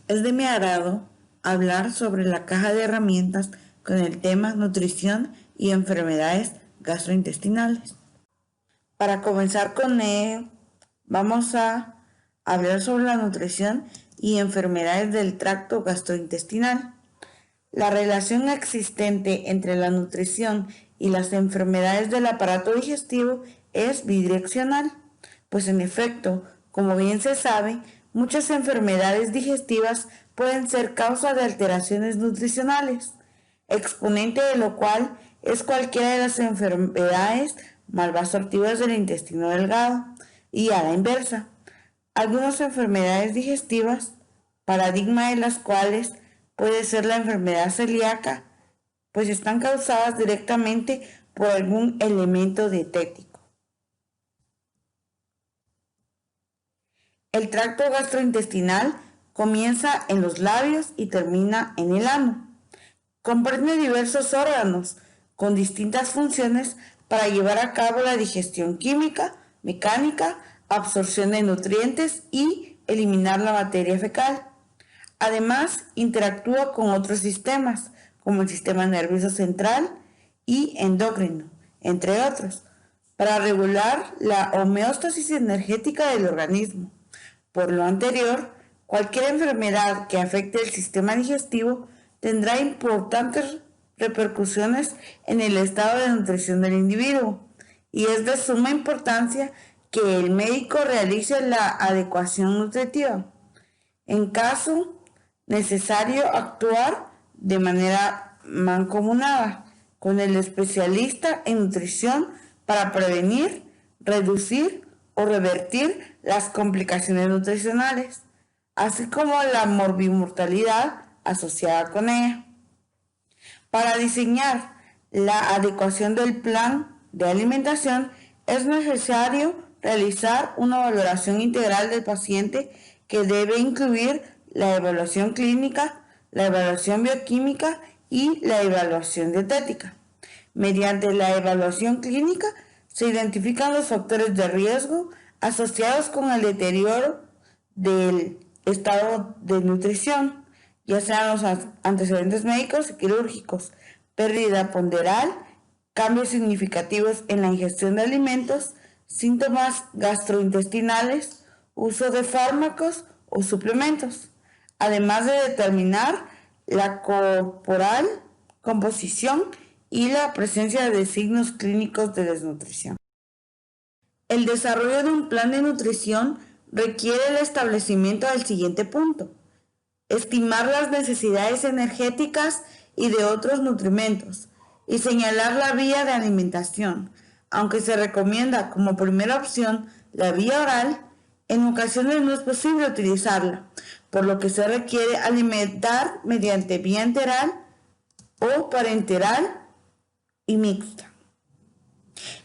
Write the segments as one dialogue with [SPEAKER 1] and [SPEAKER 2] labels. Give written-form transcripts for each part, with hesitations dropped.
[SPEAKER 1] Es de mi agrado hablar sobre la caja de herramientas con el tema nutrición y enfermedades gastrointestinales. Para comenzar con ello, vamos a hablar sobre la nutrición y enfermedades del tracto gastrointestinal. La relación existente entre la nutrición y las enfermedades del aparato digestivo es bidireccional, pues en efecto, como bien se sabe, muchas enfermedades digestivas pueden ser causa de alteraciones nutricionales, exponente de lo cual es cualquiera de las enfermedades malabsortivas del intestino delgado, y a la inversa, algunas enfermedades digestivas, paradigma de las cuales puede ser la enfermedad celíaca, pues están causadas directamente por algún elemento dietético. El tracto gastrointestinal comienza en los labios y termina en el ano. Comprende diversos órganos con distintas funciones para llevar a cabo la digestión química, mecánica, absorción de nutrientes y eliminar la materia fecal. Además, interactúa con otros sistemas, como el sistema nervioso central y endocrino, entre otros, para regular la homeostasis energética del organismo. Por lo anterior, cualquier enfermedad que afecte el sistema digestivo tendrá importantes repercusiones en el estado de nutrición del individuo, y es de suma importancia que el médico realice la adecuación nutritiva. En caso necesario, actuar de manera mancomunada con el especialista en nutrición para prevenir, reducir o revertir las complicaciones nutricionales, así como la morbimortalidad asociada con ella. Para diseñar la adecuación del plan de alimentación es necesario realizar una valoración integral del paciente que debe incluir la evaluación clínica, la evaluación bioquímica y la evaluación dietética. Mediante la evaluación clínica se identifican los factores de riesgo asociados con el deterioro del estado de nutrición, ya sean los antecedentes médicos y quirúrgicos, pérdida ponderal, cambios significativos en la ingestión de alimentos, síntomas gastrointestinales, uso de fármacos o suplementos, además de determinar la corporal composición y la presencia de signos clínicos de desnutrición. El desarrollo de un plan de nutrición requiere el establecimiento del siguiente punto: estimar las necesidades energéticas y de otros nutrimentos y señalar la vía de alimentación. Aunque se recomienda como primera opción la vía oral, en ocasiones no es posible utilizarla, por lo que se requiere alimentar mediante vía enteral o parenteral y mixta.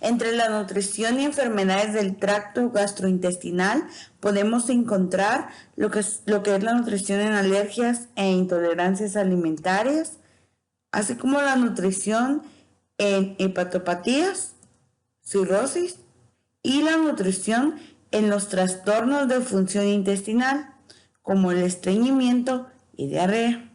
[SPEAKER 1] Entre la nutrición y enfermedades del tracto gastrointestinal podemos encontrar lo que es la nutrición en alergias e intolerancias alimentarias, así como la nutrición en hepatopatías, cirrosis y la nutrición en los trastornos de función intestinal, como el estreñimiento y diarrea.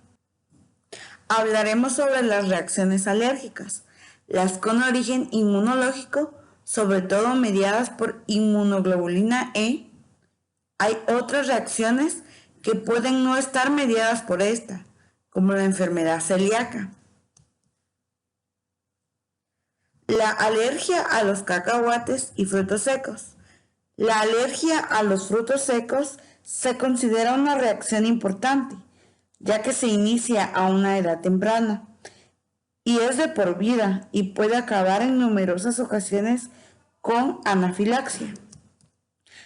[SPEAKER 1] Hablaremos sobre las reacciones alérgicas, las con origen inmunológico, sobre todo mediadas por inmunoglobulina E. Hay otras reacciones que pueden no estar mediadas por esta, como la enfermedad celíaca. La alergia a los cacahuates y frutos secos. La alergia a los frutos secos se considera una reacción importante, ya que se inicia a una edad temprana y es de por vida y puede acabar en numerosas ocasiones con anafilaxia.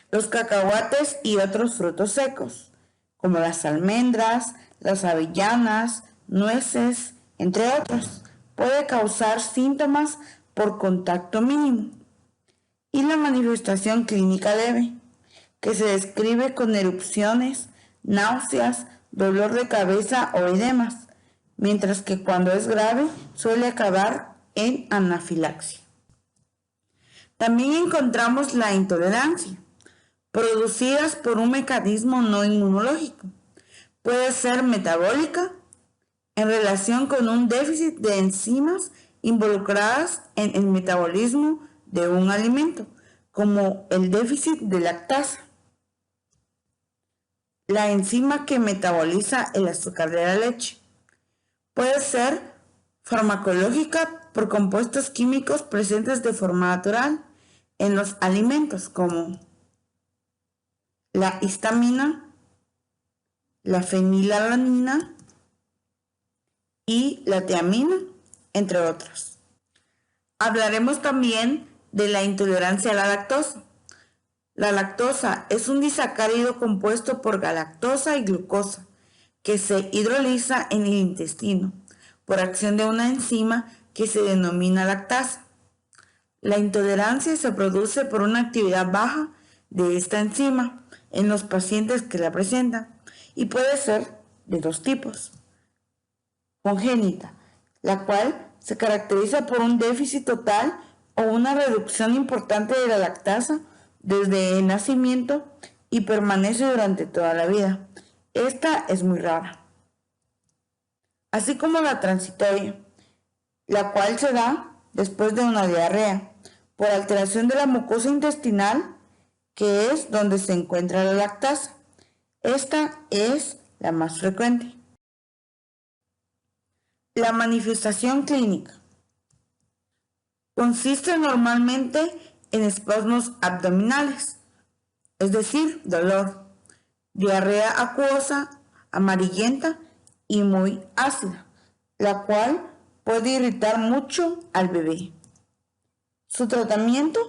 [SPEAKER 1] Los cacahuates y otros frutos secos, como las almendras, las avellanas, nueces, entre otros, puede causar síntomas por contacto mínimo. Y la manifestación clínica leve, que se describe con erupciones, náuseas, dolor de cabeza o edemas, mientras que cuando es grave suele acabar en anafilaxia. También encontramos la intolerancia, producidas por un mecanismo no inmunológico. Puede ser metabólica en relación con un déficit de enzimas involucradas en el metabolismo de un alimento, como el déficit de lactasa, la enzima que metaboliza el azúcar de la leche. Puede ser farmacológica por compuestos químicos presentes de forma natural en los alimentos, como la histamina, la fenilalanina y la tiamina, entre otros. Hablaremos también de la intolerancia a la lactosa. La lactosa es un disacárido compuesto por galactosa y glucosa que se hidroliza en el intestino por acción de una enzima que se denomina lactasa. La intolerancia se produce por una actividad baja de esta enzima en los pacientes que la presentan y puede ser de dos tipos. Congénita, la cual se caracteriza por un déficit total o una reducción importante de la lactasa desde el nacimiento y permanece durante toda la vida. Esta es muy rara. Así como la transitoria, la cual se da después de una diarrea, por alteración de la mucosa intestinal, que es donde se encuentra la lactasa. Esta es la más frecuente. La manifestación clínica consiste normalmente en espasmos abdominales, es decir, dolor, diarrea acuosa, amarillenta y muy ácida, la cual puede irritar mucho al bebé. Su tratamiento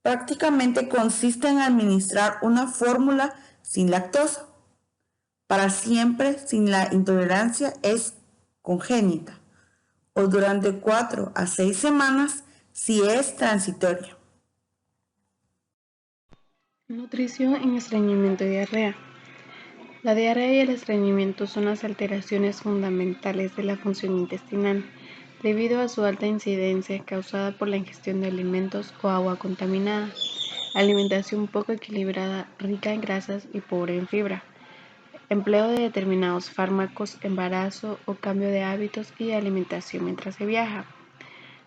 [SPEAKER 1] prácticamente consiste en administrar una fórmula sin lactosa. Para siempre sin la intolerancia es congénita o durante 4 a 6 semanas si es transitoria.
[SPEAKER 2] Nutrición en estreñimiento y diarrea. La diarrea y el estreñimiento son las alteraciones fundamentales de la función intestinal, debido a su alta incidencia causada por la ingestión de alimentos o agua contaminada, alimentación poco equilibrada, rica en grasas y pobre en fibra, empleo de determinados fármacos, embarazo o cambio de hábitos y alimentación mientras se viaja.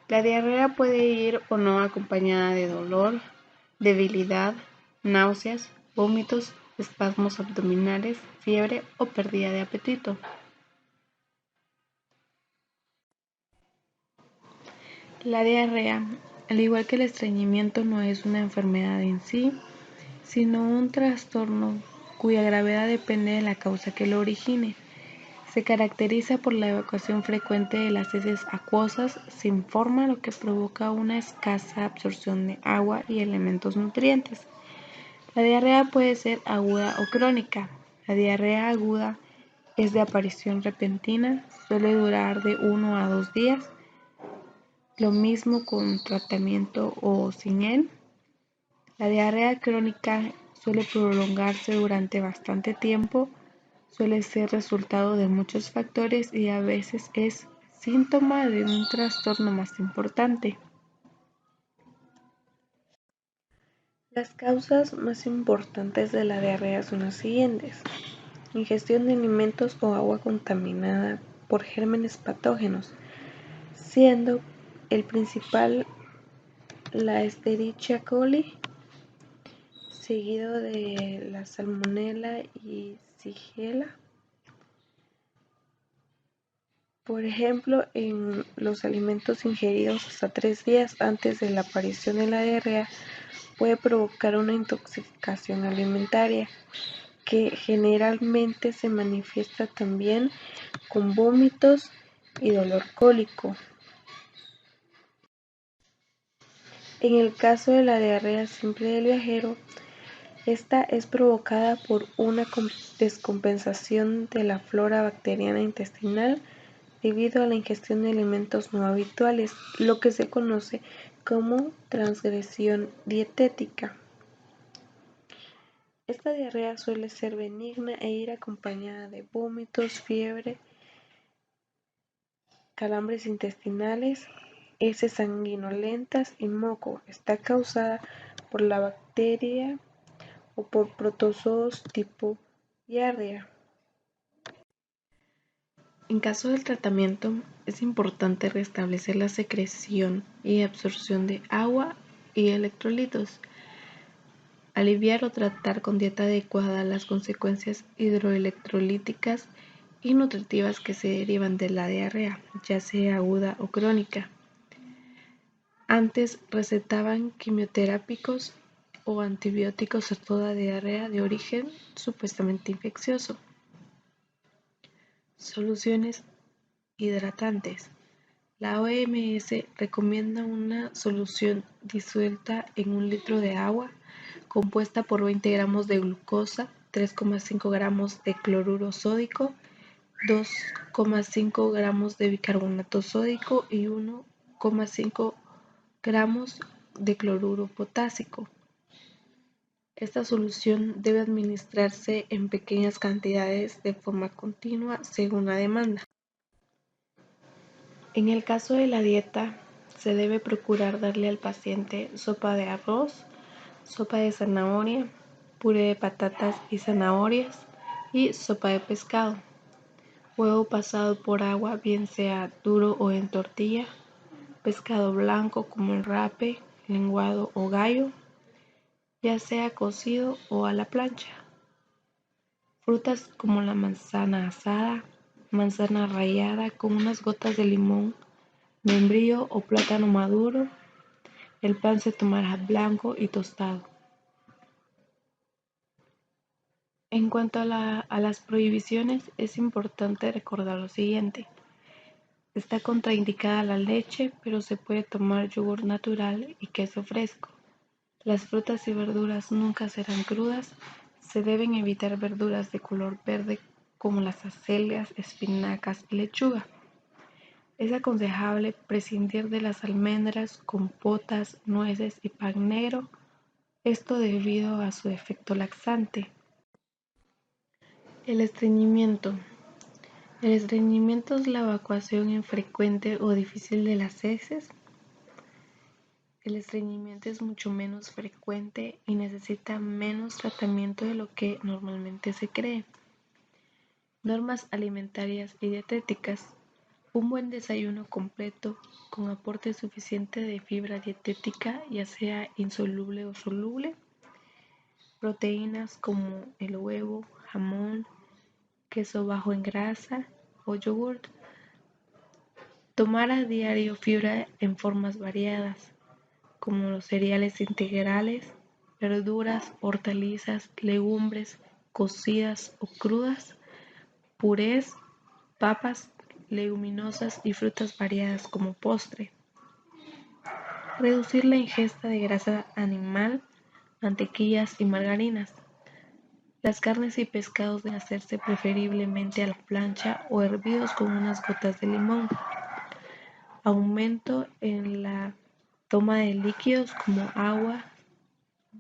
[SPEAKER 2] La diarrea puede ir o no acompañada de dolor, debilidad, náuseas, vómitos, espasmos abdominales, fiebre o pérdida de apetito. La diarrea, al igual que el estreñimiento, no es una enfermedad en sí, sino un trastorno cuya gravedad depende de la causa que lo origine. Se caracteriza por la evacuación frecuente de las heces acuosas sin forma, lo que provoca una escasa absorción de agua y elementos nutrientes. La diarrea puede ser aguda o crónica. La diarrea aguda es de aparición repentina, suele durar de 1 a 2 días, lo mismo con tratamiento o sin él. La diarrea crónica suele prolongarse durante bastante tiempo, suele ser resultado de muchos factores y a veces es síntoma de un trastorno más importante. Las causas más importantes de la diarrea son las siguientes: ingestión de alimentos o agua contaminada por gérmenes patógenos, siendo el principal la Escherichia coli, seguido de la Salmonella y Shigella. Por ejemplo, en los alimentos ingeridos hasta 3 días antes de la aparición de la diarrea puede provocar una intoxicación alimentaria, que generalmente se manifiesta también con vómitos y dolor cólico. En el caso de la diarrea simple del viajero, esta es provocada por una descompensación de la flora bacteriana intestinal debido a la ingestión de alimentos no habituales, lo que se conoce como transgresión dietética. Esta diarrea suele ser benigna e ir acompañada de vómitos, fiebre, calambres intestinales, heces sanguinolentas y moco. Está causada por la bacteria o por protozoos tipo Giardia. En caso del tratamiento, es importante restablecer la secreción y absorción de agua y electrolitos, aliviar o tratar con dieta adecuada las consecuencias hidroelectrolíticas y nutritivas que se derivan de la diarrea, ya sea aguda o crónica. Antes recetaban quimioterápicos o antibióticos a toda diarrea de origen supuestamente infeccioso. Soluciones hidratantes. La OMS recomienda una solución disuelta en 1 litro de agua compuesta por 20 gramos de glucosa, 3,5 gramos de cloruro sódico, 2,5 gramos de bicarbonato sódico y 1,5 gramos de cloruro potásico. Esta solución debe administrarse en pequeñas cantidades de forma continua según la demanda. En el caso de la dieta, se debe procurar darle al paciente sopa de arroz, sopa de zanahoria, puré de patatas y zanahorias y sopa de pescado, huevo pasado por agua bien sea duro o en tortilla, pescado blanco como el rape, lenguado o gallo, ya sea cocido o a la plancha. Frutas como la manzana asada, manzana rallada con unas gotas de limón, membrillo o plátano maduro. El pan se tomará blanco y tostado. En cuanto a las prohibiciones, es importante recordar lo siguiente. Está contraindicada la leche, pero se puede tomar yogur natural y queso fresco. Las frutas y verduras nunca serán crudas. Se deben evitar verduras de color verde como las acelgas, espinacas y lechuga. Es aconsejable prescindir de las almendras, compotas, nueces y pan negro, esto debido a su efecto laxante. El estreñimiento. El estreñimiento es la evacuación infrecuente o difícil de las heces. El estreñimiento es mucho menos frecuente y necesita menos tratamiento de lo que normalmente se cree. Normas alimentarias y dietéticas. Un buen desayuno completo con aporte suficiente de fibra dietética, ya sea insoluble o soluble. Proteínas como el huevo, jamón, queso bajo en grasa o yogurt. Tomar a diario fibra en formas variadas, como los cereales integrales, verduras, hortalizas, legumbres cocidas o crudas, purés, papas, leguminosas y frutas variadas como postre. Reducir la ingesta de grasa animal, mantequillas y margarinas. Las carnes y pescados deben hacerse preferiblemente a la plancha o hervidos con unas gotas de limón. Aumento en la toma de líquidos como agua,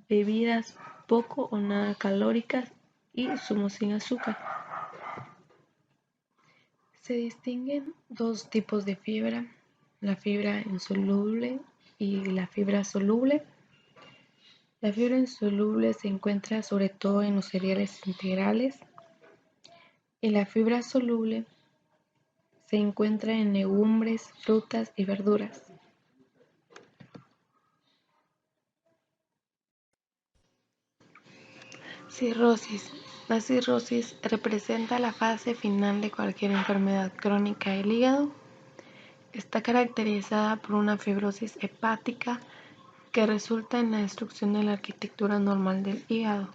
[SPEAKER 2] bebidas poco o nada calóricas y zumos sin azúcar. Se distinguen dos tipos de fibra, la fibra insoluble y la fibra soluble. La fibra insoluble se encuentra sobre todo en los cereales integrales y la fibra soluble se encuentra en legumbres, frutas y verduras. Cirrosis. La cirrosis representa la fase final de cualquier enfermedad crónica del hígado. Está caracterizada por una fibrosis hepática que resulta en la destrucción de la arquitectura normal del hígado.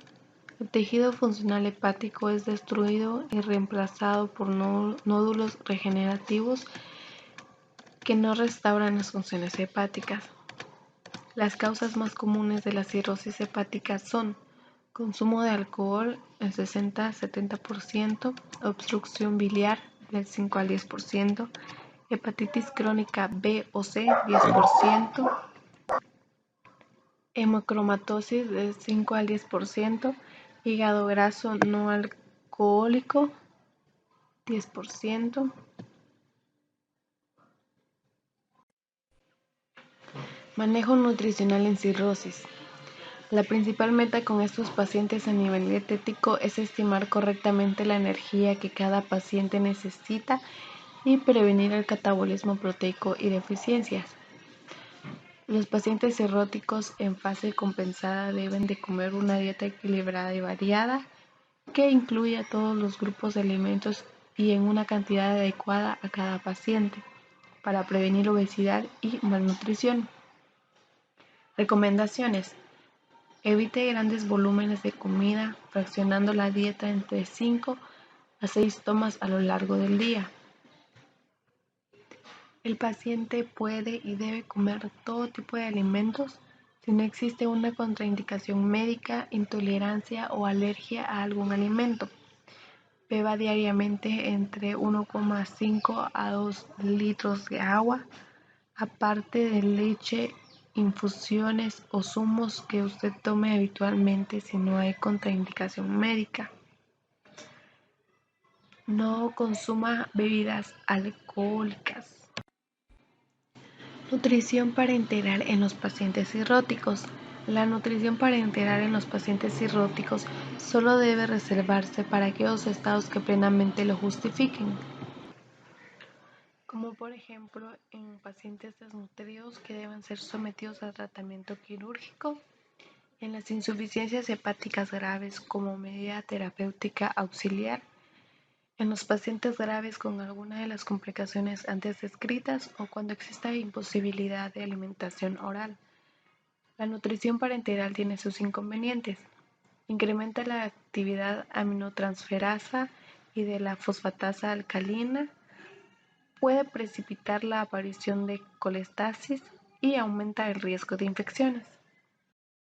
[SPEAKER 2] El tejido funcional hepático es destruido y reemplazado por nódulos regenerativos que no restauran las funciones hepáticas. Las causas más comunes de la cirrosis hepática son consumo de alcohol el 60-70%, obstrucción biliar del 5 al 10%, hepatitis crónica B o C 10%, hemocromatosis del 5 al 10%, hígado graso no alcohólico 10%. Manejo nutricional en cirrosis. La principal meta con estos pacientes a nivel dietético es estimar correctamente la energía que cada paciente necesita y prevenir el catabolismo proteico y deficiencias. Los pacientes cirróticos en fase compensada deben de comer una dieta equilibrada y variada que incluya todos los grupos de alimentos y en una cantidad adecuada a cada paciente para prevenir obesidad y malnutrición. Recomendaciones: evite grandes volúmenes de comida, fraccionando la dieta entre 5 a 6 tomas a lo largo del día. El paciente puede y debe comer todo tipo de alimentos si no existe una contraindicación médica, intolerancia o alergia a algún alimento. Beba diariamente entre 1,5 a 2 litros de agua, aparte de leche, infusiones o zumos que usted tome habitualmente si no hay contraindicación médica. No consuma bebidas alcohólicas. Nutrición parenteral en los pacientes cirróticos. La nutrición parenteral en los pacientes cirróticos solo debe reservarse para aquellos estados que plenamente lo justifiquen, como por ejemplo en pacientes desnutridos que deben ser sometidos a tratamiento quirúrgico, en las insuficiencias hepáticas graves como medida terapéutica auxiliar, en los pacientes graves con alguna de las complicaciones antes descritas o cuando exista imposibilidad de alimentación oral. La nutrición parenteral tiene sus inconvenientes. Incrementa la actividad aminotransferasa y de la fosfatasa alcalina, puede precipitar la aparición de colestasis y aumenta el riesgo de infecciones.